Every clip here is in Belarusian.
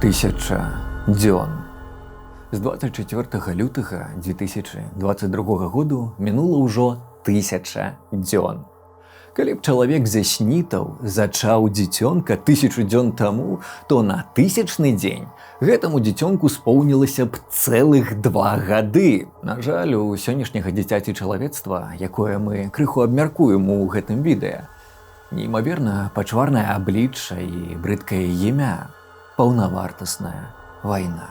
1000 дзён. З 24 лютага 2022 году мінула ўжо 1000 дзён. Калі б чалавек за снітаў зачаў дзіцёнка 1000 дзён таму, то на 1000-ны дзень гэтаму дзіцёнку споўнілася б цэлых 2 гады. На жаль, у сённяшняга дзіцяці чалавецтва, якое мы крыху абмяркуем у гэтым відэа, неймаверна пачварнае аблічча і брыдкае імя – паўнавартасная вайна.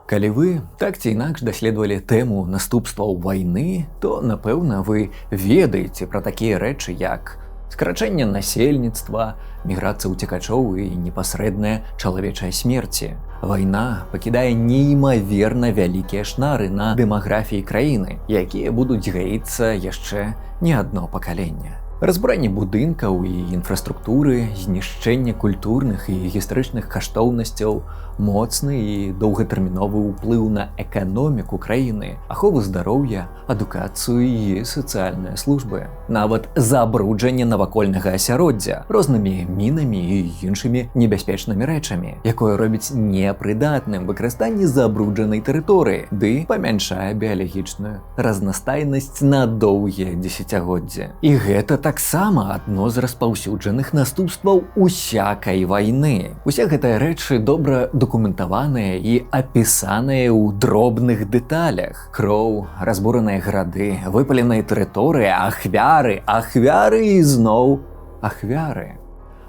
Калі вы так ці інакш даследавалі тэму наступстваў вайны, то, напэўна, вы ведаеце пра такія рэчы, як скарачэнне насельніцтва, міграцыя ўцекачоў і непасрэдная чалавечая смерці. Вайна пакідае неймаверна вялікія шнары на дэмаграфіі краіны, якія будуць гаіцца яшчэ не адно пакаленне. Разбуранне будынкаў і інфраструктуры, знішчэнне культурных і гістарычных каштоўнасцяў, моцны і доўгатэрміновы ўплыў на эканоміку краіны, ахову здароўя, адукацыю і сацыяльныя службы. Нават забруджанне навакольнага асяроддзя рознымі мінамі і іншымі небяспечнымі рэчамі, якое робіць непрыдатным выкарыстанне забруджанай тэрыторыі, ды памяншае біялагічную разнастайнасць на доўгія дзесяцігоддзі. І гэта таксама адно з распаўсюджаных наступстваў усякай вайны. Усе гэтыя рэчы добра дакументаваныя і апісаныя ў дробных дэталях. Кроў, разбураныя гарады, выпаленыя тэрыторыі, ахвяры і зноў ахвяры.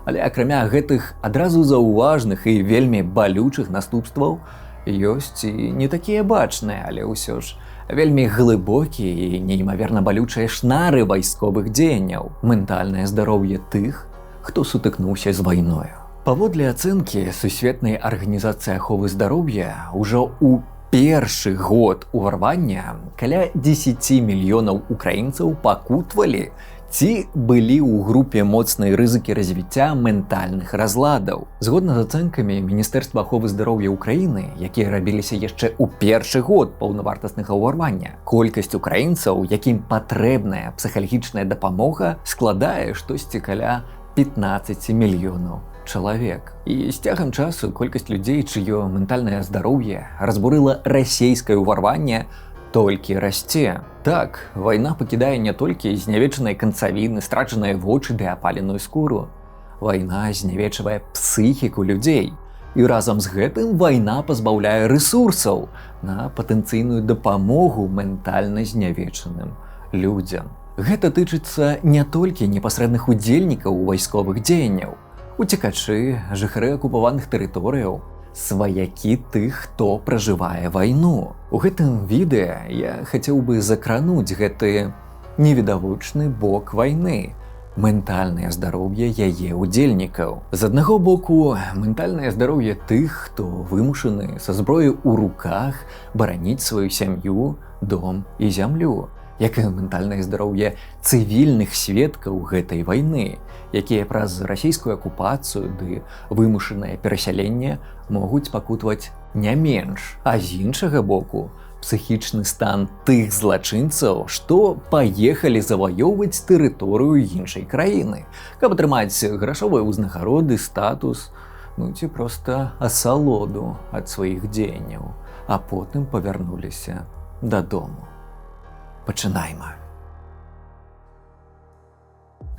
Але акрамя гэтых адразу заўважных і вельмі балючых наступстваў, ёсць і не такія бачныя, але ўсё ж вельмі глыбокія і неймаверна балючыя шнары вайсковых дзеянняў, ментальнае здароўе тых, хто сутыкнуўся з вайною. Паводле ацэнкі Сусветнай арганізацыі аховы здароўя, ужо ў першы год уварвання каля 10 мільёнаў украінцаў пакутвалі ці былі ў групе моцнай рызыкі развіцця ментальных разладаў. Згодна з ацэнкамі Міністэрства аховы здароўя ўкраіны, якія рабіліся яшчэ ў першы год паўнавартаснага ўварвання, колькасць украінцаў, якім патрэбная псіхалагічная дапамога, складае штосьці каля 15 мільёнаў чалавек. І з цягам часу колькасць людзей, чыё ментальнае здароўе разбурыла расейскае ўварванне, толькі расце. Так, вайна пакідае не толькі знявечаныя канцавіны, страчаныя вочы ды апаленую скуру. Вайна знявечвае псіхіку людзей. І разам з гэтым вайна пазбаўляе рэсурсаў на патэнцыйную дапамогу ментальна знявечаным людзям. Гэта тычыцца не толькі непасрэдных удзельнікаў вайсковых дзеянняў, уцекачы, жыхары акупаваных тэрыторыяў, сваякі тых, хто пражывае вайну. У гэтым відэа я хацеў бы закрануць гэты невідавочны бок вайны, ментальнае здароўе яе удзельнікаў. З аднаго боку, ментальнае здароўе тых, хто вымушаны са зброяй у руках бараніць сваю сям'ю, дом і зямлю, як і ментальнае здароўе цывільных сведкаў гэтай вайны, якія праз расійскую акупацыю ды вымушанае перасяленне могуць пакутваць не менш. А з іншага боку, псіхічны стан тых злачынцаў, што паехалі заваёўваць тэрыторыю іншай краіны, каб атрымаць грашовыя ўзнагароды, статус, ці проста асалоду ад сваіх дзеянняў, а потым павярнуліся дадому. Пачынайма.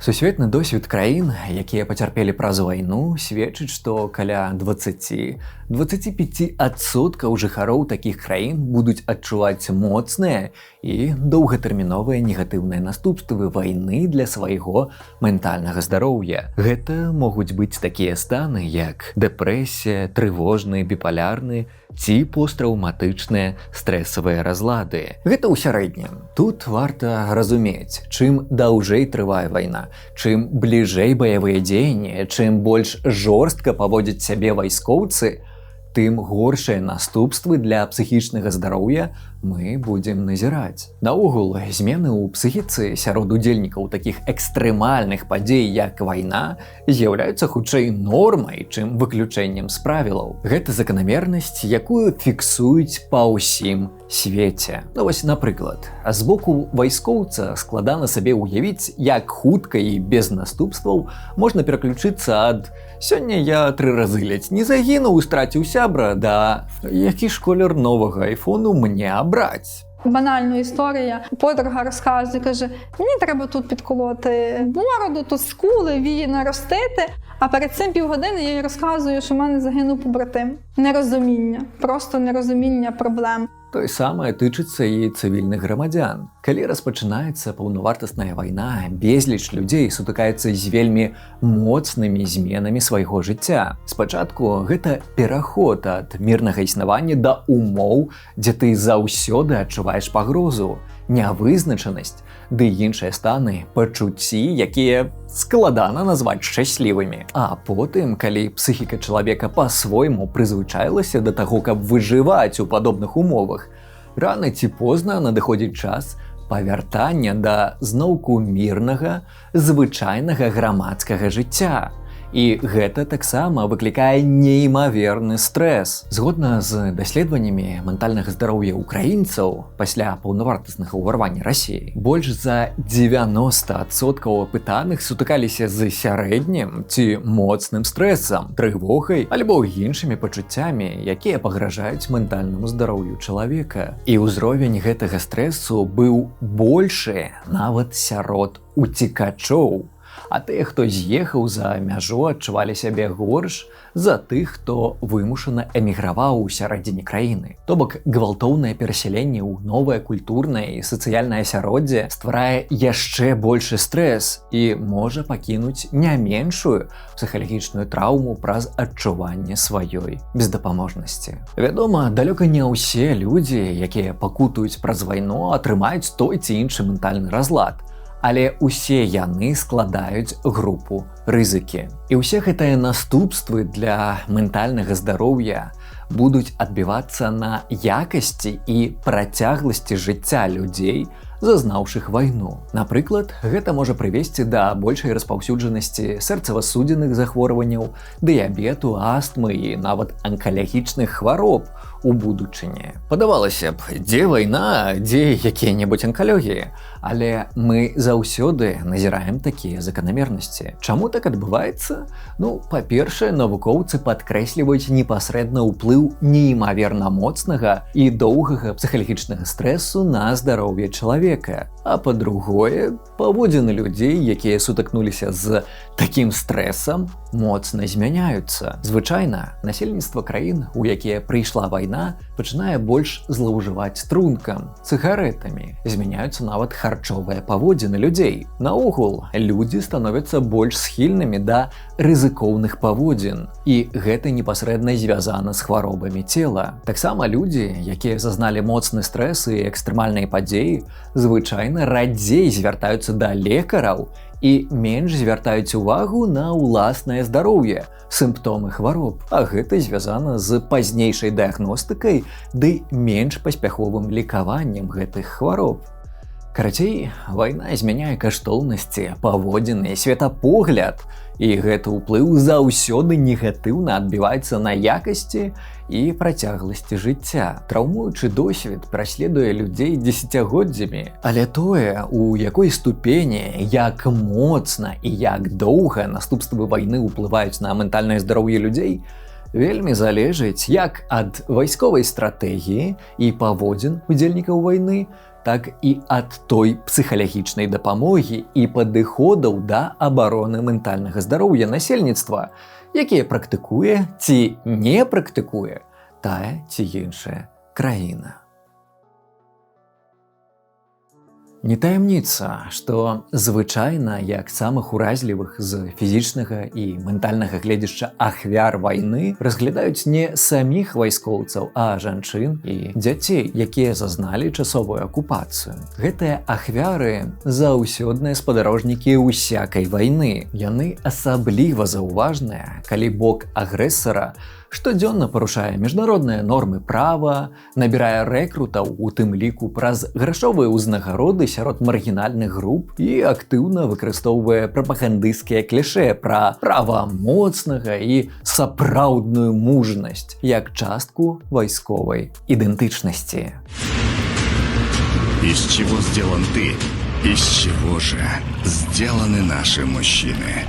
Сусветны досвед краін, якія пацярпелі праз вайну, сведчыць, што каля 20-25% жыхароў такіх краін будуць адчуваць моцныя і доўгатэрміновыя негатыўныя наступствы вайны для свайго ментальнага здароўя. Гэта могуць быць такія станы, як дэпрэсія, трывожны, біпалярны ці посттраўматычныя стрэсавыя разлады. Гэта ў сярэднім. Тут варта разумець, чым даўжэй трывае вайна, чым бліжэй баявыя дзеянні, чым больш жорстка паводзяць сябе вайскоўцы, тым горшыя наступствы для псіхічнага здароўя мы будзем назіраць. Наогул, змены ў псіхіцы сярод удзельнікаў такіх экстрэмальных падзей, як вайна, з'яўляюцца хутчэй нормай, чым выключэннем з правілаў. Гэта заканамернасць, якую фіксуюць па ўсім свеце. Ну вось, напрыклад, з боку вайскоўца складана сабе ўявіць, як хутка і без наступстваў можна пераключыцца ад «сёння я 3 разы ледзь не загінуў, страціў сябра» да «які ж колер новага айфону мне абраць». Банальна історія. Подруга розказує, каже, мені треба тут підколоти бороду, тут скули, вії наростити. А перед цим півгодини я їй розказую, що в мене загинув побратим. Нерозуміння. Просто нерозуміння проблем. Тое самае тычыцца і цывільных грамадзян. Калі распачынаецца паўнавартасная вайна, безліч людзей сутыкаецца з вельмі моцнымі зменамі свайго жыцця. Спачатку гэта пераход ад мірнага існавання да умоў, дзе ты заўсёды адчуваеш пагрозу, нявызначанасць, ды іншыя станы, пачуцці, якія складана назваць шчаслівымі. А потым, калі псіхіка чалавека па-свойму прызвычаілася да таго, каб выжываць у падобных умовах, рана ці позна надыходзіць час павяртання да зноўку мірнага, звычайнага грамадскага жыцця. І гэта таксама выклікае неймаверны стрэс. Згодна з даследаваннямі ментальнага здароўя украінцаў пасля паўнавартаснага ўварвання Расіі, больш за 90% апытаных сутыкаліся з сярэднім ці моцным стрэсам, трывогай альбо іншымі пачуццямі, якія пагражаюць ментальнаму здароўю чалавека. І ўзровень гэтага стрэсу быў большы нават сярод уцекачоў. А тыя, хто з'ехаў за мяжу, адчувалі сябе горш за тых, хто вымушана эміграваў у сярэдзіне краіны. То бок, гвалтоўнае перасяленне ў новае культурнае і сацыяльнае асяроддзе стварае яшчэ большы стрэс і можа пакінуць не меншую псіхалагічную траўму праз адчуванне сваёй бездапаможнасці. Вядома, далёка не ўсе людзі, якія пакутуюць праз вайну, атрымаюць той ці іншы ментальны разлад. Але ўсе яны складаюць групу рызыкі. І ўсе гэтыя наступствы для ментальнага здароўя будуць адбівацца на якасці і працягласці жыцця людзей, зазнаўшых вайну. Напрыклад, гэта можа прывесці да большай распаўсюджанасці сэрцава-судзенных захворванняў, дыябету, астмы і нават анкалагічных хвароб у будучыні. Падавалася б, дзе вайна, дзе якія-небудзь анкалогіі? Але мы заўсёды назіраем такія заканамернасці. Чаму так адбываецца? Ну, па-першае, навукоўцы падкрэсліваюць непасрэдны ўплыў неймаверна моцнага і доўгага псіхалагічнага стрэсу на здароўе чалавека. А па-другое, паводзіны людзей, якія сутыкнуліся з такім стрэсам, моцна змяняюцца. Звычайна, насельніцтва краін, у якія прыйшла вайна, пачынае больш злоўжываць трункам, цыгарэтамі. Змяняюцца нават харчовыя паводзіны людзей. Наогул, людзі становяцца больш схільнымі да рызыкоўных паводзін. І гэта непасрэдна звязана з хваробамі цела. Таксама людзі, якія зазналі моцны стрэс і экстрэмальныя падзеі, звычайна радзей звяртаюцца да лекараў і менш звяртаюць увагу на ўласнае здароўе, сімптомы хвароб. А гэта звязана з пазнейшай дыягностыкай ды менш паспяховым лекаваннем гэтых хвароб. Карацей, вайна змяняе каштоўнасці, паводзіны, светапогляд, і гэты ўплыў заўсёды негатыўна адбіваецца на якасці і працягласці жыцця. Траўмуючы досвед праследуе людзей дзесяцігоддзямі, але тое, у якой ступені, як моцна і як доўга наступствы вайны ўплываюць на ментальнае здароўе людзей, вельмі залежыць як ад вайсковай стратэгіі і паводзін удзельнікаў вайны, так і ад той псіхалагічнай дапамогі і падыходаў да абароны ментальнага здароўя насельніцтва, якія практыкуе ці не практыкуе тая ці іншая краіна. Не таямніца, што звычайна як самых уразлівых з фізічнага і ментальнага гледзяшча ахвяр вайны разглядаюць не саміх вайскоўцаў, а жанчын і дзяцей, якія зазналі часовую акупацыю. Гэтыя ахвяры заўсёдныя спадарожнікі усякай вайны. Яны асабліва заўважныя, калі бок агрэсара штодзённа парушае міжнародныя нормы права, набірае рэкрутаў, у тым ліку праз грашовыя ўзнагароды сярод маргінальных груп і актыўна выкарыстоўвае прапагандысцкія клішэ пра права моцнага і сапраўдную мужнасць як частку вайсковай ідэнтычнасці. Из чего сделан ты? Из чего же сделаны наши мужчины?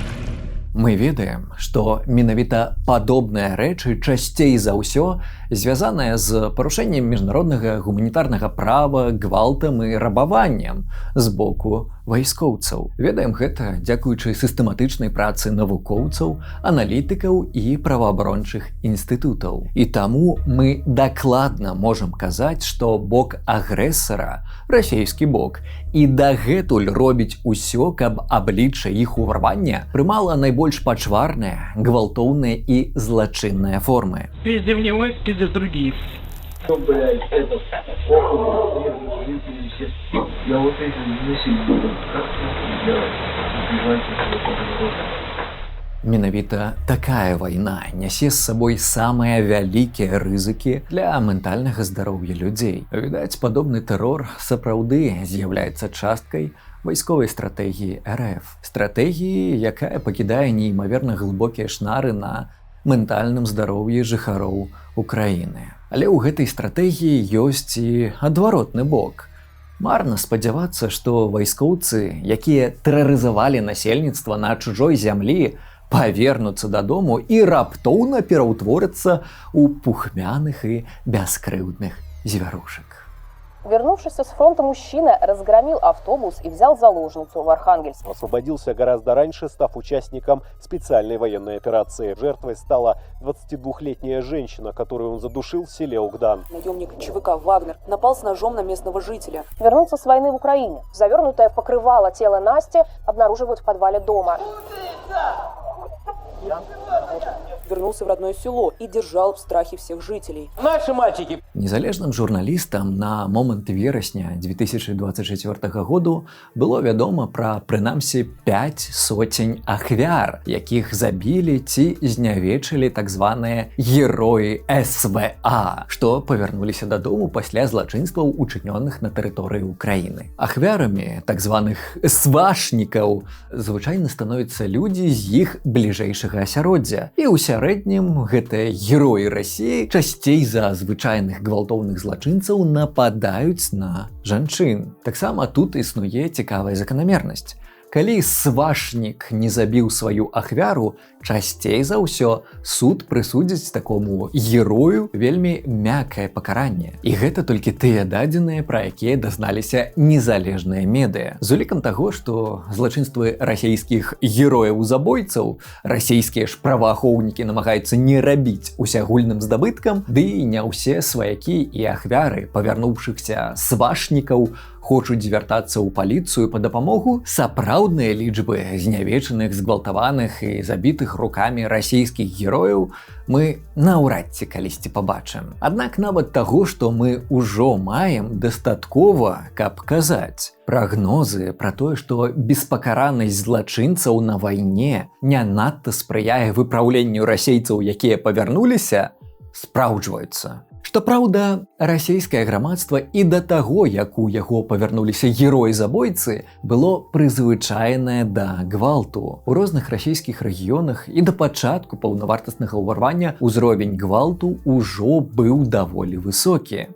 Мы ведаем, што менавіта падобныя рэчы часцей за ўсё звязаныя з парушэннем міжнароднага гуманітарнага права, гвалтам і рабаваннем з боку вайскоўцаў. Ведаем гэта дзякуючы сістэматычнай працы навукоўцаў, аналітыкаў і праваабарончых інстытутаў. І таму мы дакладна можам казаць, што бок агрэсара, расійскі бок, і дагэтуль робіць усё, каб аблічча іх уварвання прымала найбольш пачварныя, гвалтоўныя і злачынныя формы. Везде в него, везде другие. Я вот этим не буду. Как это делать? Убивать этого народа. Менавіта такая вайна нясе з сабой самыя вялікія рызыкі для ментальнага здароўя людзей. Відаць, падобны тэрор сапраўды з'яўляецца часткай вайсковай стратэгіі РФ. Стратэгіі, якая пакідае неймаверна глыбокія шнары на ментальным здароўі жыхароў Украіны. Але ў гэтай стратэгіі ёсць і адваротны бок. Марна спадзявацца, што вайскоўцы, якія тэрарызавалі насельніцтва на чужой зямлі, павернуцца дадому і раптоўна пераўтворяцца ў пухмяных і бяскрыўдных звярушак. Вернувшийся с фронта мужчина разгромил автобус и взял заложницу в Архангельск. Освободился гораздо раньше, став участником специальной военной операции. Жертвой стала 22-летняя женщина, которую он задушил в селе Угдан. Наемник ЧВК «Вагнер» напал с ножом на местного жителя. Вернуться с войны в Украине. Завернутое в покрывало тело Насти обнаруживают в подвале дома. Вернулся в родное село и держал в страхе всех жителей. Наши мальчики. Незалежным журналістам на момант верасня 2024 году было вядома пра прынамсі 5 сотень ахвяр, якіх забілі ці знявечылі так званыя героі СВА, што павярнуліся дадому пасля злачынстваў, учынёных на тэрыторыі Украіны. Ахвярамі так званых свашнікаў звычайна становяцца людзі з іх бліжэйшага асяроддзя. І ў сярэднім гэтыя героі Расіі часцей за звычайных гвалтоўных злачынцаў нападаюць на жанчын. Таксама тут існуе цікавая заканамернасць. Калі свашнік не забіў сваю ахвяру, часцей за ўсё суд прысудзіць такому герою вельмі мяккае пакаранне. І гэта толькі тыя дадзеныя, пра якія дазналіся незалежныя медыа. З улікам таго, што злачынствы расійскіх герояў-забойцаў расійскія ж праваахоўнікі намагаюцца не рабіць усеагульным здабыткам, ды і не ўсе сваякі і ахвяры павярнуўшыхся свашнікаў хочуць звяртацца ў паліцыю па дапамогу. Сапраўдныя лічбы знявечаных, згвалтаваных і забітых рукамі расійскіх герояў мы наўрад ці калісьці пабачым. Аднак нават таго, што мы ўжо маем, дастаткова, каб казаць. Прагнозы пра тое, што беспакаранасць злачынцаў на вайне не надта спрыяе выпраўленню расейцаў, якія павярнуліся, спраўджваюцца. Што праўда, расійскае грамадства і да таго, як у яго павярнуліся героі-забойцы, было прызвычаенае да гвалту. У розных расійскіх рэгіёнах і да пачатку паўнавартаснага ўварвання ўзровень гвалту ўжо быў даволі высокі.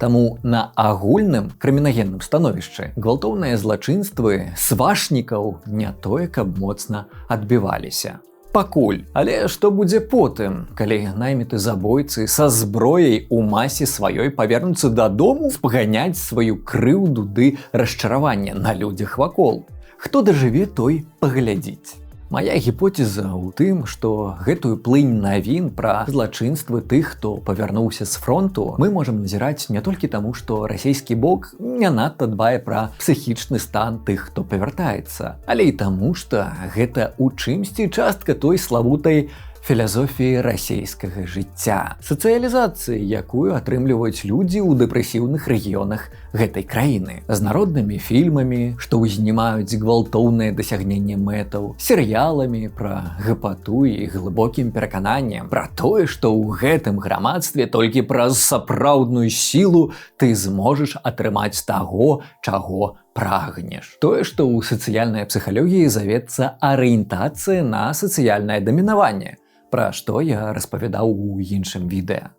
Таму на агульным крымінагенным становішчы гвалтоўныя злачынствы свашнікаў не тое, каб моцна адбіваліся. Пакуль. Але што будзе потым, калі найміты забойцы са зброяй у масе сваёй павернуцца дадому, спаганяць сваю крыўду ды расчараванне на людзях вакол? Хто дажыве, той паглядзіць. Мая гіпотэза ў тым, што гэтую плынь навін пра злачынствы тых, хто павярнуўся з фронту, мы можам назіраць не толькі таму, што расійскі бок не надта дбае пра псіхічны стан тых, хто павяртаецца, але і таму, што гэта ў чымсьці частка той славутай філасофіі расійскага жыцця, сацыялізацыі, якую атрымліваюць людзі ў дэпрэсіўных рэгіёнах гэтай краіны, з народнымі фільмамі, што ўзнімаюць гвалтоўнае дасягненне мэтаў, серыяламі пра гапату і глыбокім перакананнем пра тое, што ў гэтым грамадстве толькі праз сапраўдную сілу ты зможаш атрымаць таго, чаго прагнеш. Тое, што ў сацыяльнай псіхалогіі завецца арыентацыя на сацыяльнае дамінаванне, пра што я распавядаў у іншым відэа.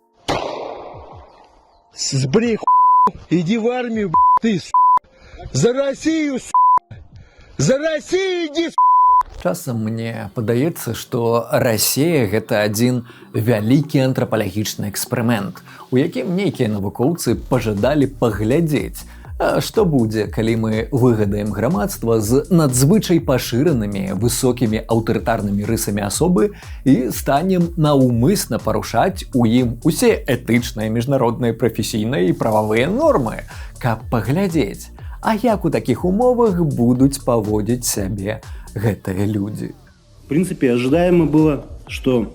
Сбрей иди в армию, ты, за Россию, за Россию иди, Часам мне падаецца, што Расія – гэта адзін вялікі антрапалагічны эксперымент, у якім нейкія навукоўцы пажадалі паглядзець, а што будзе, калі мы выгадаем грамадства з надзвычай пашыранымі высокімі аўтарытарнымі рысамі асобы і станем наўмысна парушаць у ім усе этычныя, міжнародныя, прафесійныя і прававыя нормы, каб паглядзець, а як у такіх умовах будуць паводзіць сябе гэтыя людзі. В принципе, ожидаемо было, что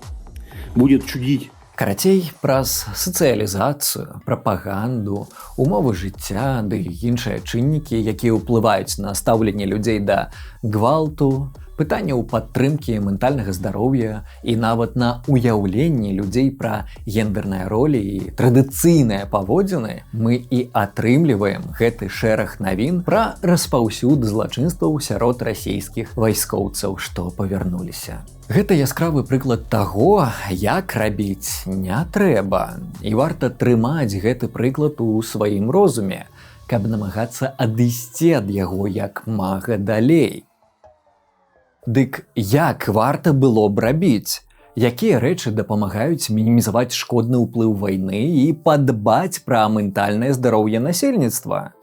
будет чудить. Карацей, праз сацыялізацыю, прапаганду, умовы жыцця ды іншыя чыннікі, якія ўплываюць на стаўленне людзей да гвалту, пытанняў падтрымкі ментальнага здароўя і нават на уяўленні людзей пра гендерныя ролі і традыцыйныя паводзіны, мы і атрымліваем гэты шэраг навін пра распаўсюд злачынстваў сярод расійскіх вайскоўцаў, што павярнуліся. Гэта яскравы прыклад таго, як рабіць не трэба, і варта трымаць гэты прыклад у сваім розуме, каб намагацца адысці ад яго як мага далей. Дык як варта было б рабіць? Якія рэчы дапамагаюць мінімізаваць шкодны ўплыў вайны і падбаць пра ментальнае здароўе насельніцтва?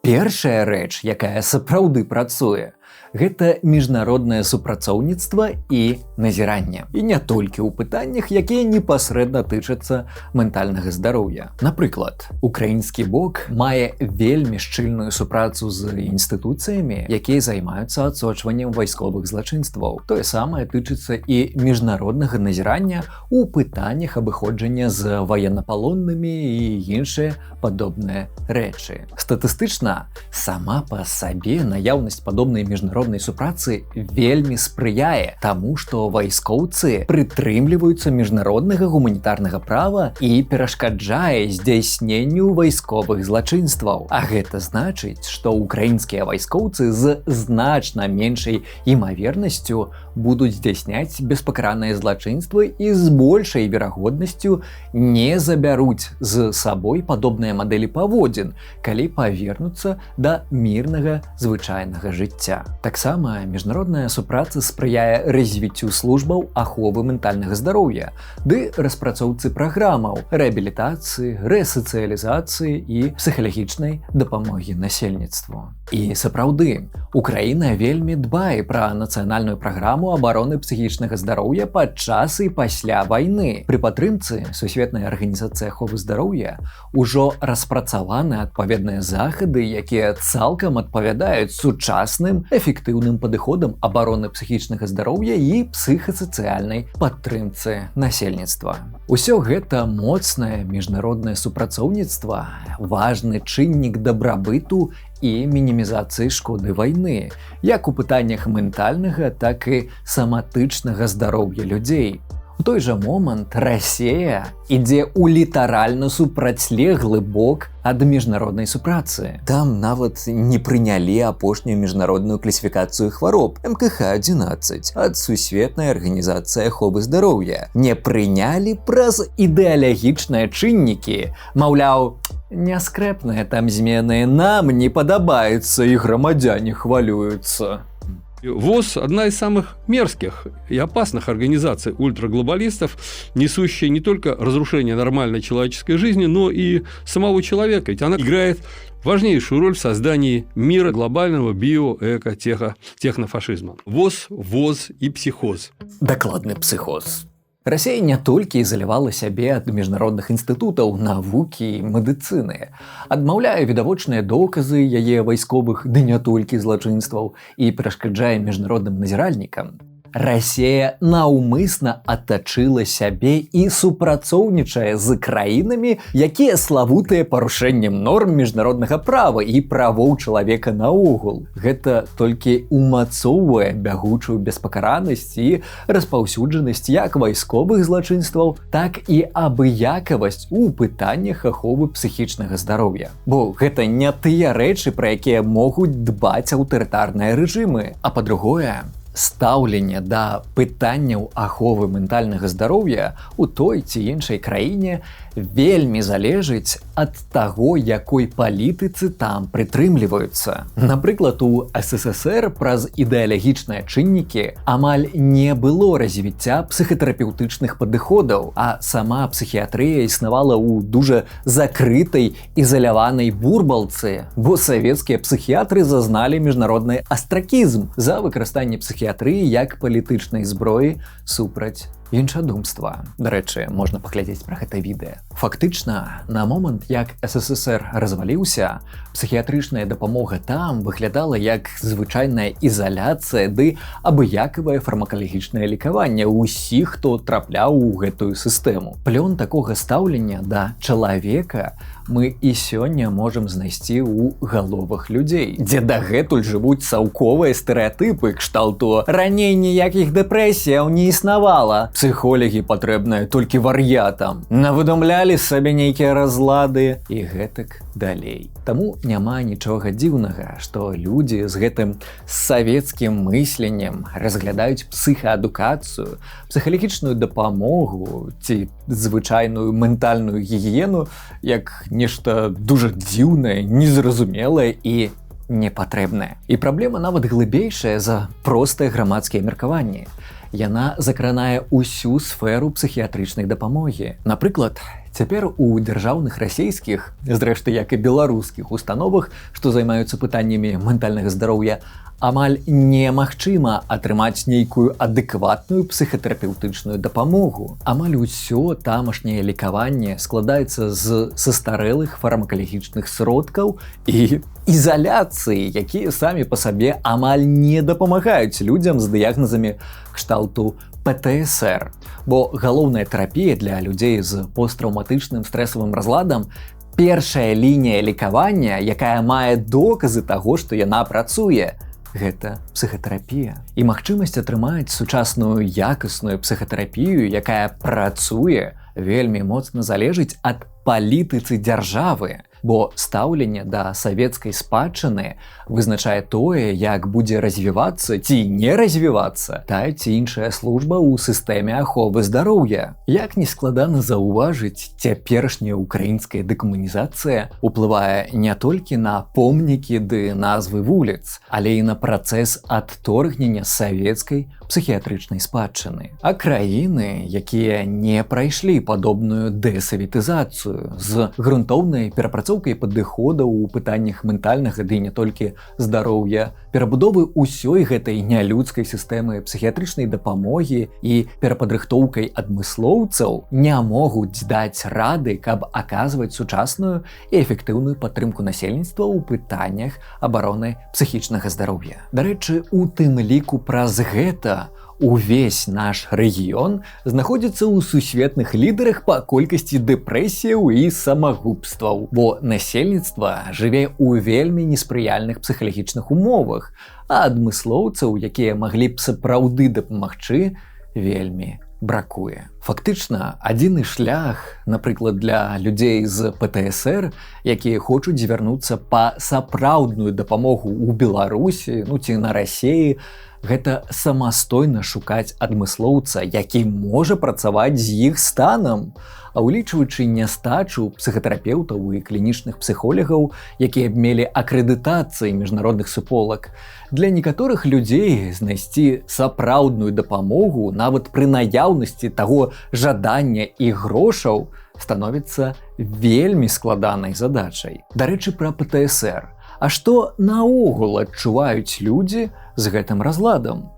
Першая рэч, якая сапраўды працуе, гэта міжнароднае супрацоўніцтва і назіранне. І не толькі ў пытаннях, якія непасрэдна тычацца ментальнага здароўя. Напрыклад, украінскі бок мае вельмі шчыльную супрацу з інстытуцыямі, якія займаюцца адсочваннем вайсковых злачынстваў. Тое самае тычыцца і міжнароднага назірання ў пытаннях абыходжання з ваеннапалоннымі і іншыя падобныя рэчы. Статыстычна, сама па сабе наяўнасць падобнай міжнароднай супрацы вельмі спрыяе таму, што вайскоўцы прытрымліваюцца міжнароднага гуманітарнага права і перашкаджае здзяйсненню вайсковых злачынстваў. А гэта значыць, што украінскія вайскоўцы з значна меншай імавернасцю будуць здзяйсняць беспакараныя злачынствы і з большай верагоднасцю не забяруць з сабой падобныя мадэлі паводзін, калі павернуцца да мірнага звычайнага жыцця. Таксама міжнародная супраца спрыяе развіццю службаў аховы ментальнага здароўя ды распрацоўцы праграмаў рэабілітацыі, рэсацыялізацыі і псіхалагічнай дапамогі насельніцтву. І сапраўды, Украіна вельмі дбае пра нацыянальную праграму абароны псіхічнага здароўя падчас і пасля вайны. Пры падтрымцы Сусветнай арганізацыі аховы здароўя ўжо распрацаваны адпаведныя захады, якія цалкам адпавядаюць сучасным эфектыўным падыходам абароны псіхічнага здароўя і псіхасацыяльнай падтрымцы насельніцтва. Усё гэта моцнае міжнароднае супрацоўніцтва, важны чыннік дабрабыту і мінімізацыі шкоды вайны, як у пытаннях ментальнага, так і саматычнага здароўя людзей. У той жа момант Расія ідзе ў літаральна супрацьлеглы бок ад міжнароднай супрацы. Там нават не прынялі апошнюю міжнародную класіфікацыю хвароб МКХ-11 ад Сусветнай арганізацыі аховы здароўя. Не прынялі праз ідэалагічныя чыннікі. Маўляў, няскрэпныя там змены нам не падабаюцца і грамадзяне хвалююцца. ВОЗ – одна из самых мерзких и опасных организаций ультраглобалистов, несущая не только разрушение нормальной человеческой жизни, но и самого человека. Ведь она играет важнейшую роль в создании мира глобального био-эко-технофашизма. ВОЗ и психоз. Дакладны психоз. Расія не толькі ізалявала сябе ад міжнародных інстытутаў, навукі і медыцыны, адмаўляе відавочныя доказы яе вайсковых ды не толькі злачынстваў і перашкаджае міжнародным назіральнікам. Расія наўмысна атачыла сябе і супрацоўнічае з краінамі, якія славутыя парушэннем норм міжнароднага права і правоў чалавека наогул. Гэта толькі умацоўвае бягучую беспакаранасць і распаўсюджанасць як вайсковых злачынстваў, так і абыякавасць у пытаннях аховы псіхічнага здароўя. Бо гэта не тыя рэчы, пра якія могуць дбаць аўтарытарныя рэжымы, а па-другое, стаўленне да пытанняў аховы ментальнага здароўя у той ці іншай краіне вельмі залежыць ад таго, якой палітыцы там прытрымліваюцца. Напрыклад, у СССР праз ідэалагічныя чыннікі амаль не было развіцця псіхатэрапеўтычных падыходаў, а сама псіхіятрыя існавала ў дужа закрытай, ізаляванай бурбалцы, бо савецкія псіхіятры зазналі міжнародны астракізм за выкарыстанне псіхіятрыі як палітычнай зброі супраць іншадумства. Дарэчы, можна паглядзець пра гэта відэа. Фактычна, на момант, як СССР разваліўся, псіхіятрычная дапамога там выглядала як звычайная ізаляцыя ды абыякавае фармакалагічнае лікаванне ўсіх, хто трапляў у гэтую сістэму. Плён такога стаўлення да чалавека мы і сёння можам знайсці ў галовах людзей, дзе дагэтуль жывуць цалковыя стэрэатыпы кшталту «раней ніякіх дэпрэсіяў не існавала», «псіхолагі патрэбныя толькі вар'ятам», «навыдумлялі сабе нейкія разлады» і гэтак далей. Таму няма нічога дзіўнага, што людзі з гэтым савецкім мысленнем разглядаюць псіхаадукацыю, псіхалагічную дапамогу ці звычайную ментальную гігіену як нешта дужа дзіўнае, незразумелае і непатрэбнае. І праблема нават глыбейшая за простыя грамадскія меркаванні. Яна закранае ўсю сферу псіхіятрычнай дапамогі. Напрыклад, цяпер у дзяржаўных расійскіх, зрэшты як і беларускіх установах, што займаюцца пытаннямі ментальнага здароўя, амаль немагчыма атрымаць нейкую адэкватную псіхатэрапеўтычную дапамогу. Амаль усё тамашняе лікаванне складаецца з састарэлых фармакалагічных сродкаў і ізаляцыі, якія самі па сабе амаль не дапамагаюць людзям з дыягназамі кшталту ПТСР. Бо галоўная тэрапія для людзей з посттраўматычным стрэсавым разладам – першая лінія лікавання, якая мае доказы таго, што яна працуе. Гэта псіхатэрапія. І магчымасць атрымаць сучасную якасную псіхатэрапію, якая працуе, вельмі моцна залежыць ад палітыцы дзяржавы, бо стаўленне да савецкай спадчыны вызначае тое, як будзе развівацца ці не развівацца тая ці іншая служба ў сістэме аховы здароўя. Як не складана заўважыць, цяперашняя украінская дэкамунізацыя уплывае не толькі на помнікі ды назвы вуліц, але і на працэс адторгнення савецкай псіхіятрычнай спадчыны. А краіны, якія не прайшлі падобную дэсавітызацыю з грунтоўнай перапрацоўкай падыходаў у пытаннях ментальнага ды не толькі здароўя, перабудовы ўсёй гэтай нялюдскай сістэмы псіхіятрычнай дапамогі і перападрыхтоўкай адмыслоўцаў не могуць даць рады, каб аказваць сучасную і эфектыўную падтрымку насельніцтва ў пытаннях абароны псіхічнага здароўя. Дарэчы, у тым ліку праз гэта увесь наш рэгіён знаходзіцца ў сусветных лідарах па колькасці дэпрэсіяў і самагубстваў, бо насельніцтва жыве ў вельмі неспрыяльных псіхалагічных умовах, а адмыслоўцаў, якія маглі б сапраўды дапамагчы, вельмі бракуе. Фактычна, адзіны шлях, напрыклад, для людзей з ПТСР, якія хочуць звярнуцца па сапраўдную дапамогу ў Беларусі, ці на Расіі, гэта самастойна шукаць адмыслоўца, які можа працаваць з іх станам. А улічваючы нястачу псіхатэрапеўтаў і клінічных псіхолягаў, якія б мелі акрэдытацыі міжнародных суполак, для некаторых людзей знайсці сапраўдную дапамогу нават пры наяўнасці таго жадання і грошаў становіцца вельмі складанай задачай. Дарэчы, пра ПТСР. А што наогул адчуваюць людзі з гэтым разладам?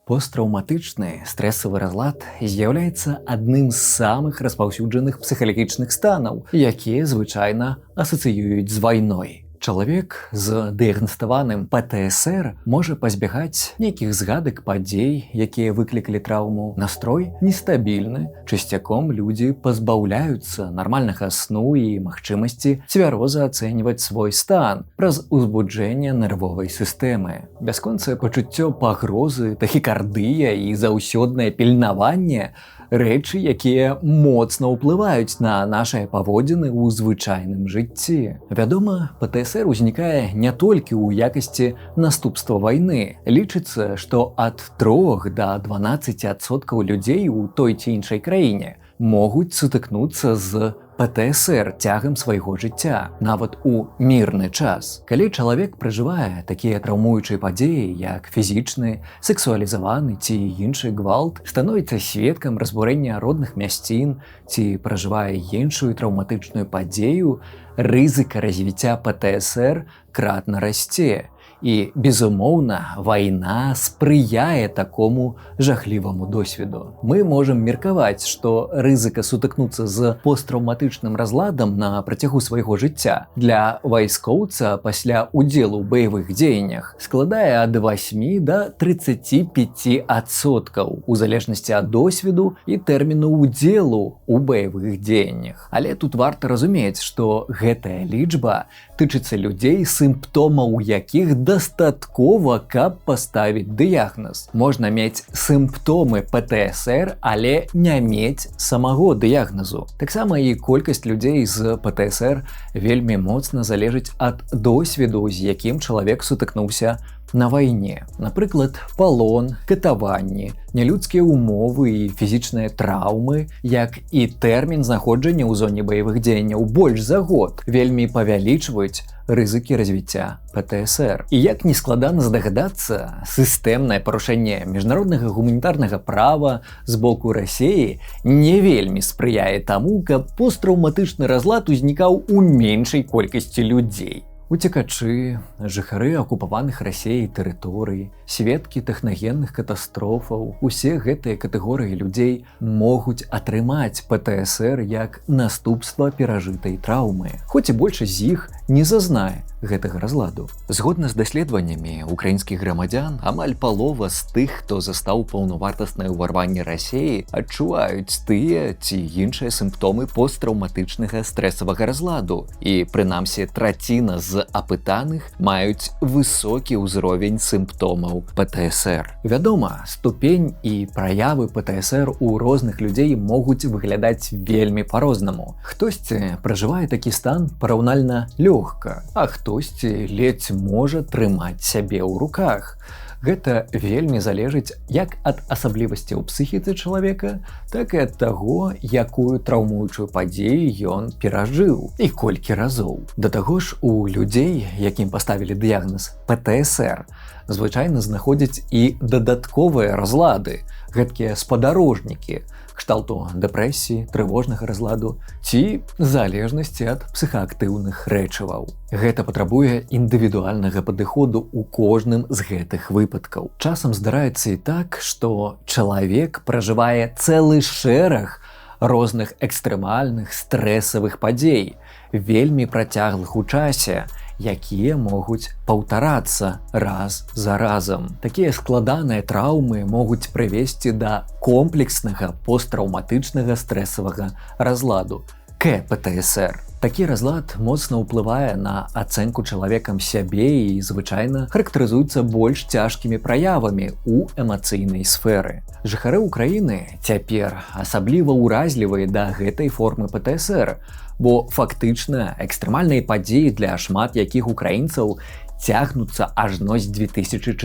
Посттраўматычны стрэсавы разлад з'яўляецца адным з самых распаўсюджаных псіхалагічных станаў, якія звычайна асацыююць з вайной. Чалавек з дыягнаставаным ПТСР можа пазбягаць нейкіх згадак падзей, якія выклікалі траўму. Настрой нестабільны. Часцяком людзі пазбаўляюцца нармальнага сну і магчымасці цвяроза ацэньваць свой стан праз узбуджэнне нервовай сістэмы. Бясконцае пачуццё пагрозы, тахікардыя і заўсёднае пільнаванне рэчы, якія моцна ўплываюць на нашыя паводзіны ў звычайным жыцці. Вядома, ПТСР узнікае не толькі ў якасці наступства вайны. Лічыцца, што ад 3 да 12% людзей у той ці іншай краіне могуць сутыкнуцца з ПТСР цягам свайго жыцця, нават у мірны час. Калі чалавек пражывае такія траўмуючыя падзеі, як фізічны, сексуалізаваны ці іншы гвалт, становіцца сведкам разбурэння родных мясцін ці пражывае іншую траўматычную падзею, рызыка развіцця ПТСР кратна расце. І, безумоўна, вайна спрыяе такому жахліваму досведу. Мы можам меркаваць, што рызыка сутыкнуцца з посттраўматычным разладам на працягу свайго жыцця для вайскоўца пасля ўдзелу ў баявых дзеяннях складае ад 8 да 35%, у залежнасці ад досведу і тэрміну ўдзелу ў баявых дзеяннях. Але тут варта разумець, што гэтая лічба тычыцца людзей, сімптомаў якіх дастаткова, каб паставіць дыягназ. Можна мець сімптомы ПТСР, але не мець самого дыягназу. Таксама і колькасць людзей з ПТСР вельмі моцна залежыць ад досведу, з якім чалавек сутыкнуўся на вайне. Напрыклад, палон, катаванні, нелюдскія ўмовы і фізічныя траўмы, як і тэрмін знаходжання ў зоне баявых дзеянняў больш за год, вельмі павялічваюць рызыкі развіцця ПТСР. І як не складана здагадацца, сістэмнае парушэнне міжнароднага гуманітарнага права з боку Расіі не вельмі спрыяе таму, каб посттраўматычны разлад узнікаў у меншай колькасці людзей. Уцекачы, жыхары акупаваных Расіяй тэрыторый, сведкі тэхнагенных катастрофаў, усе гэтыя катэгорыі людзей могуць атрымаць ПТСР як наступства перажытай траўмы. Хоць і большасць з іх не зазнае гэтага разладу. Згодна з даследаваннямі украінскіх грамадзян, амаль палова з тых, хто застаў паўнавартаснае ўварванне Расіі, адчуваюць тыя ці іншыя сімптомы посттраўматычнага стрэсавага разладу. І, прынамсі, траціна з апытаных маюць высокі ўзровень сімптомаў ПТСР. Вядома, ступень і праявы ПТСР у розных людзей могуць выглядаць вельмі па-рознаму. Хтосьці пражывае такі стан параўнальна лёгка, а хтосьці ледзь можа трымаць сябе ў руках. Гэта вельмі залежыць як ад асаблівасцяў псіхіцы чалавека, так і ад таго, якую траўмуючую падзею ён перажыў і колькі разоў. Да таго ж, у людзей, якім паставілі дыягназ ПТСР, звычайна знаходзяць і дадатковыя разлады, гэткія спадарожнікі, кшталту дэпрэсіі, трывожнага разладу ці залежнасці ад псіхаактыўных рэчываў. Гэта патрабуе індывідуальнага падыходу ў кожным з гэтых выпадкаў. Часам здараецца і так, што чалавек пражывае цэлы шэраг розных экстрэмальных стрэсавых падзей, вельмі працяглых у часе, якія могуць паўтарацца раз за разам. Такія складаныя траўмы могуць прывесці да комплекснага посттраўматычнага стрэсавага разладу КПТСР. Такі разлад моцна ўплывае на ацэнку чалавекам сябе і звычайна характарызуецца больш цяжкімі праявамі ў эмацыйнай сферы. Жыхары ўкраіны цяпер асабліва ўразлівыя да гэтай формы ПТСР, бо фактычна экстрэмальныя падзеі для шмат якіх украінцаў цягнуцца ажно з 2014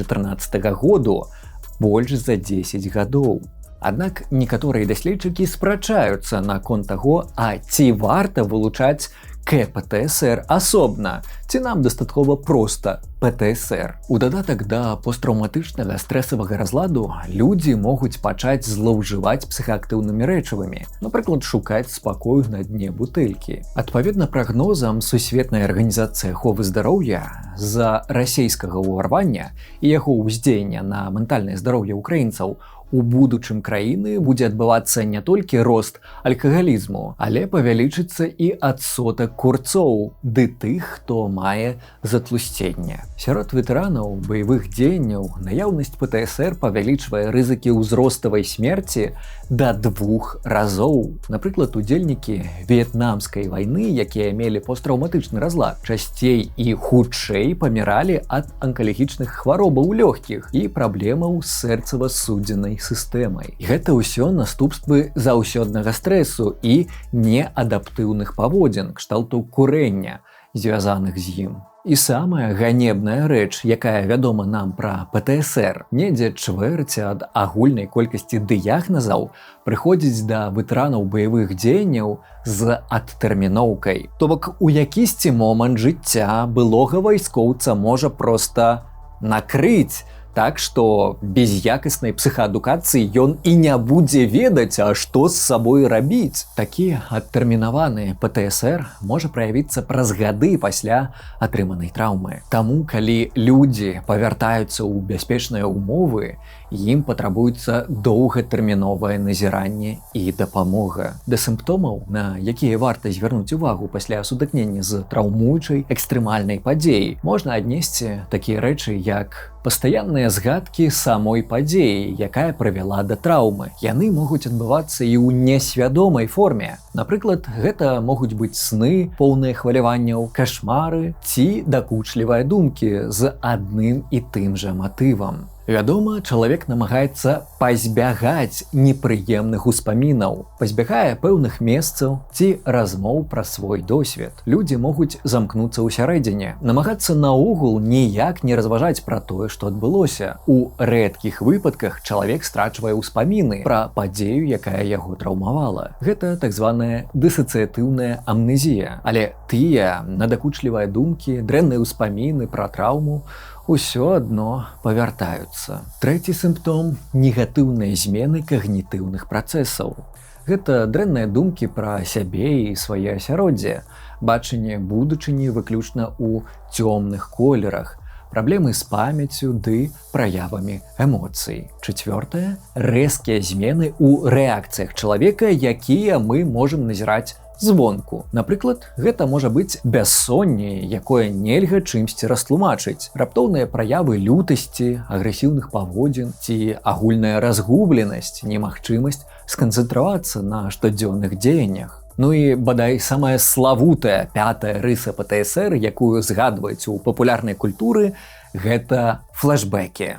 году, больш за 10 гадоў. Аднак некаторыя даследчыкі спрачаюцца наконт таго, а ці варта вылучаць КПТСР асобна, ці нам дастаткова проста ПТСР. У дадатак да посттраўматычнага стрэсавага разладу людзі могуць пачаць злоўжываць псіхаактыўнымі рэчывамі, напрыклад, шукаць спакою на дне бутэлькі. Адпаведна прагнозам Сусветнай арганізацыі аховы здароўя, з-за расійскага ўварвання і яго ўздзеяння на ментальнае здароўе украінцаў у будучым краіны будзе адбывацца не толькі рост алкагалізму, але павялічыцца і адсотак курцоў ды тых, хто мае затлусцення. Сярод ветэранаў баявых дзеянняў наяўнасць ПТСР павялічвае рызыкі ўзроставай смерці да 2 разоў. Напрыклад, удзельнікі в'етнамскай вайны, якія мелі посттравматычны разлад, часцей і хутчэй паміралі ад анкалагічных хваробаў лёгкіх і праблемаў з сэрцава-судзеннай сістэмай. І гэта ўсё наступствы заўсёднага стрэсу і неадаптыўных паводзін, кшталту курэння, звязаных з ім. І самая ганебная рэч, якая вядома нам пра ПТСР, недзе чвэрць ад агульнай колькасці дыягназаў прыходзіць да ветэранаў баявых дзеянняў з адтэрміноўкай. То бок у якісьці момант жыцця былога вайскоўца можа проста накрыць, так што без якаснай псіхаадукацыі ён і не будзе ведаць, а што з сабой рабіць. Такі адтэрмінаваны ПТСР можа праявіцца праз гады пасля атрыманай траўмы. Таму, калі людзі павяртаюцца ў бяспечныя ўмовы, ім патрабуецца доўгатэрміновае назіранне і дапамога. Да сімптомаў, на якія варта звярнуць увагу пасля сутыкнення з траўмуючай экстрэмальнай падзеяй, можна аднесці такія рэчы, як пастаянныя згадкі самой падзеі, якая прывяла да траўмы. Яны могуць адбывацца і ў несвядомай форме. Напрыклад, гэта могуць быць сны, поўныя хваляванняў, кашмары ці дакучлівыя думкі з адным і тым жа матывам. Вядома, чалавек намагаецца пазбягаць непрыемных успамінаў, пазбягае пэўных месцаў ці размоў пра свой досвед. Людзі могуць замкнуцца ўсярэдзіне, намагацца наогул ніяк не разважаць пра тое, што адбылося. У рэдкіх выпадках чалавек страчвае ўспаміны пра падзею, якая яго траўмавала. Гэта так званая дысацыятыўная амнезія. Але тыя надакучлівыя думкі, дрэнныя ўспаміны пра траўму усё адно павяртаюцца. Трэці сімптом – негатыўныя змены кагнітыўных працэсаў. Гэта дрэнныя думкі пра сябе і свае асяроддзе, бачанне будучыні выключна ў цёмных колерах, праблемы з памяццю ды праявамі эмоцый. Чацвёртае – рэзкія змены ў рэакцыях чалавека, якія мы можам назіраць звонку. Напрыклад, гэта можа быць бяссонне, якое нельга чымсьці растлумачыць, раптоўныя праявы лютасці, агрэсіўных паводзін ці агульная разгубленасць, немагчымасць сканцэнтравацца на штодзённых дзеяннях. Ну і, бадай, самая славутая пятая рыса ПТСР, якую згадваюць у папулярнай культуры, гэта флэшбэкі.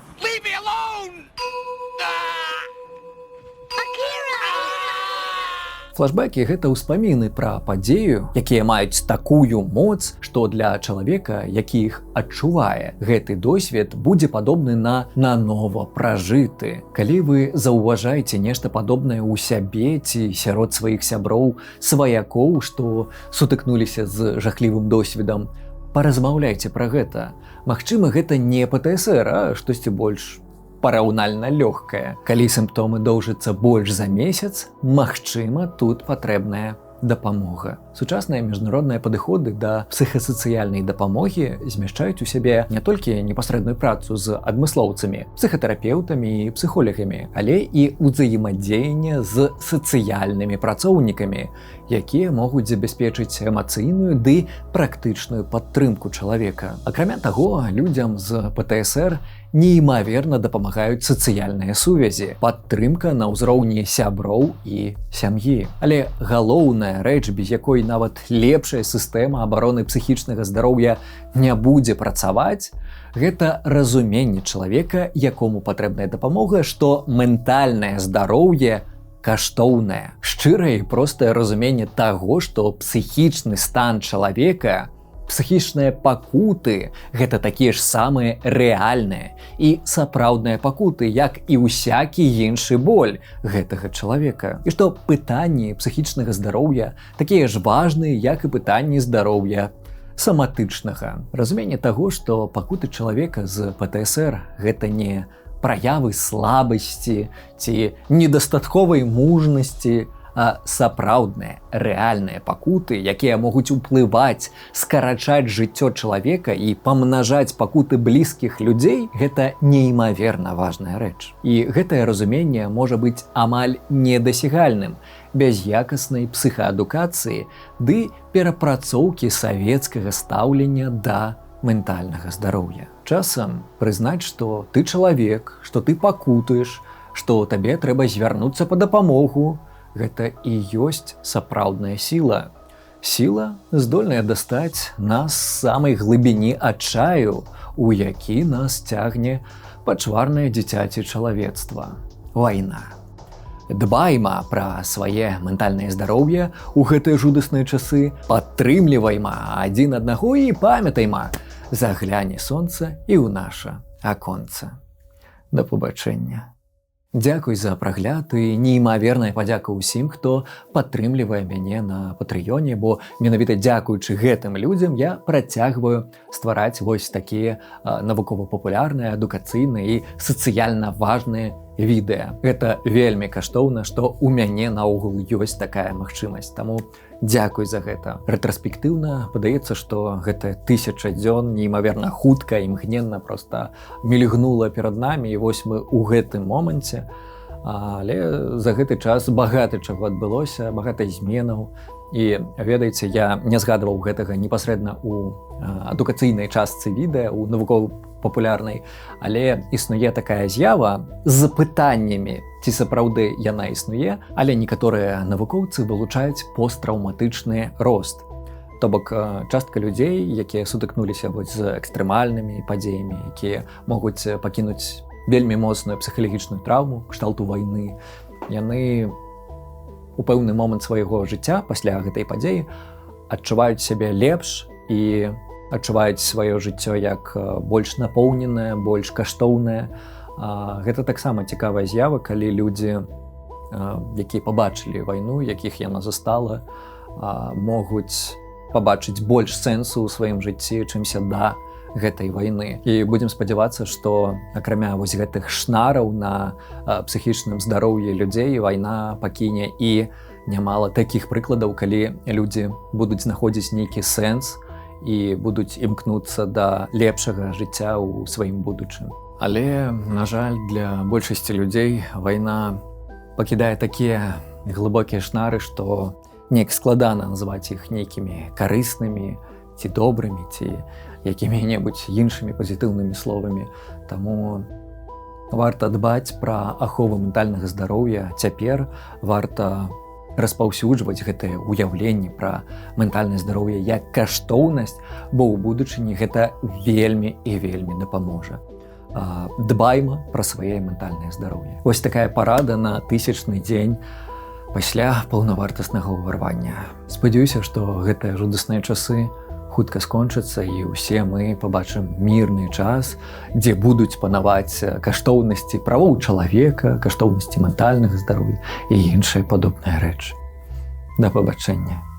Флэшбэкі – гэта ўспаміны пра падзею, якія маюць такую моц, што для чалавека, які іх адчувае, гэты досвед будзе падобны на нанова пражыты. Калі вы заўважаеце нешта падобнае ў сябе ці сярод сваіх сяброў, сваякоў, што сутыкнуліся з жахлівым досведам, паразмаўляйце пра гэта. Магчыма, гэта не ПТСР, а штосьці больш параўнальна лёгкае. Калі сімптомы доўжацца больш за месяц, магчыма, тут патрэбная дапамога. Сучасныя міжнародныя падыходы да псіхасацыяльнай дапамогі змяшчаюць у сябе не толькі непасрэдную працу з адмыслоўцамі, псіхатэрапеўтамі і псіхолігамі, але і ўзаемадзеянне з сацыяльнымі працоўнікамі, якія могуць забяспечыць эмацыйную ды практычную падтрымку чалавека. Акрамя таго, людзям з ПТСР неймаверна дапамагаюць сацыяльныя сувязі, падтрымка на ўзроўні сяброў і сям'і. Але галоўная рэч, без якой нават лепшая сістэма абароны псіхічнага здароўя не будзе працаваць, гэта разуменне чалавека, якому патрэбная дапамога, што ментальнае здароўе каштоўнае. Шчырае і простае разуменне таго, што псіхічны стан чалавека, псіхічныя пакуты – гэта такія ж самыя рэальныя і сапраўдныя пакуты, як і ўсякі іншы боль гэтага чалавека. І што пытанні псіхічнага здароўя такія ж важныя, як і пытанні здароўя саматычнага. Разуменне таго, што пакуты чалавека з ПТСР – гэта не праявы слабасці ці недастатковай мужнасці, а сапраўдныя, рэальныя пакуты, якія могуць уплываць, скарачаць жыццё чалавека і памнажаць пакуты блізкіх людзей, гэта неймаверна важная рэч. І гэтае разуменне можа быць амаль недасягальным без якаснай псіхаадукацыі ды перапрацоўкі савецкага стаўлення да ментальнага здароўя. Часам прызнаць, што ты чалавек, што ты пакутаеш, што табе трэба звярнуцца па дапамогу, гэта і ёсць сапраўдная сіла. Сіла, здольная дастаць нас з самай глыбіні адчаю, у які нас цягне пачварнае дзіцяці чалавецтва. Вайна. Дбайма пра свае ментальнае здароўе ў гэтыя жудасныя часы, падтрымлівайма адзін аднаго і памятайма, загляне сонца і ў наша аконца. Да пабачэння. Дзякуй за прагляд і неймаверная падзяка ўсім, хто падтрымлівае мяне на Патрыёне, бо менавіта дзякуючы гэтым людзям я працягваю ствараць вось такія навукова-папулярныя, адукацыйныя і сацыяльна важныя відэа. Гэта вельмі каштоўна, што ў мяне наогул ёсць такая магчымасць. Таму дзякуй за гэта. Рэтраспектыўна падаецца, што гэта 1000 дзён неймаверна хутка, імгненна проста мільгнула перад намі, і вось мы ў гэтым моманце. Але за гэты час багата чаго адбылося, багата зменаў. І ведаеце, я не згадваў гэтага непасрэдна ў адукацыйнай частцы відэа, у навукова-папулярнай, але існуе такая з'ява з пытаннямі, ці сапраўды яна існуе, але некаторыя навукоўцы вылучаюць посттраўматычны рост. То бок частка людзей, якія сутыкнуліся з экстрэмальнымі падзеямі, якія могуць пакінуць вельмі моцную псіхалагічную траўму, кшталту вайны, яны у пэўны момант свайго жыцця пасля гэтай падзеі адчуваюць сябе лепш і адчуваюць сваё жыццё як больш напоўненае, больш каштоўнае. Гэта таксама цікавая з'ява, калі людзі, якія пабачылі вайну, якіх яна застала, могуць пабачыць больш сэнсу ў сваім жыцці, чымся да гэтай вайны. І будзем спадзявацца, што акрамя вось гэтых шнараў на псіхічным здароўі людзей, вайна пакіне і нямала такіх прыкладаў, калі людзі будуць знаходзіць нейкі сэнс і будуць імкнуцца да лепшага жыцця ў сваім будучым. Але, на жаль, для большасці людзей вайна пакідае такія глыбокія шнары, што неяк складана называць іх нейкімі карыснымі, ці добрымі, ці якімі-небудзь іншымі пазітыўнымі словамі. Таму варта дбаць пра ахову ментальнага здароўя цяпер, варта распаўсюджваць гэтае ўяўленне пра ментальнае здароўе як каштоўнасць, бо ў будучыні гэта вельмі і вельмі дапаможа. Дбайма пра свае ментальнае здароўе. Вось такая парада на 1000-ны дзень пасля паўнавартаснага ўварвання. Спадзяюся, што гэтыя жудасныя часы хутка скончыцца і ўсе мы пабачым мірны час, дзе будуць панаваць каштоўнасці правоў чалавека, каштоўнасці ментальнага здароўя і іншыя падобныя рэчы. Да пабачэння.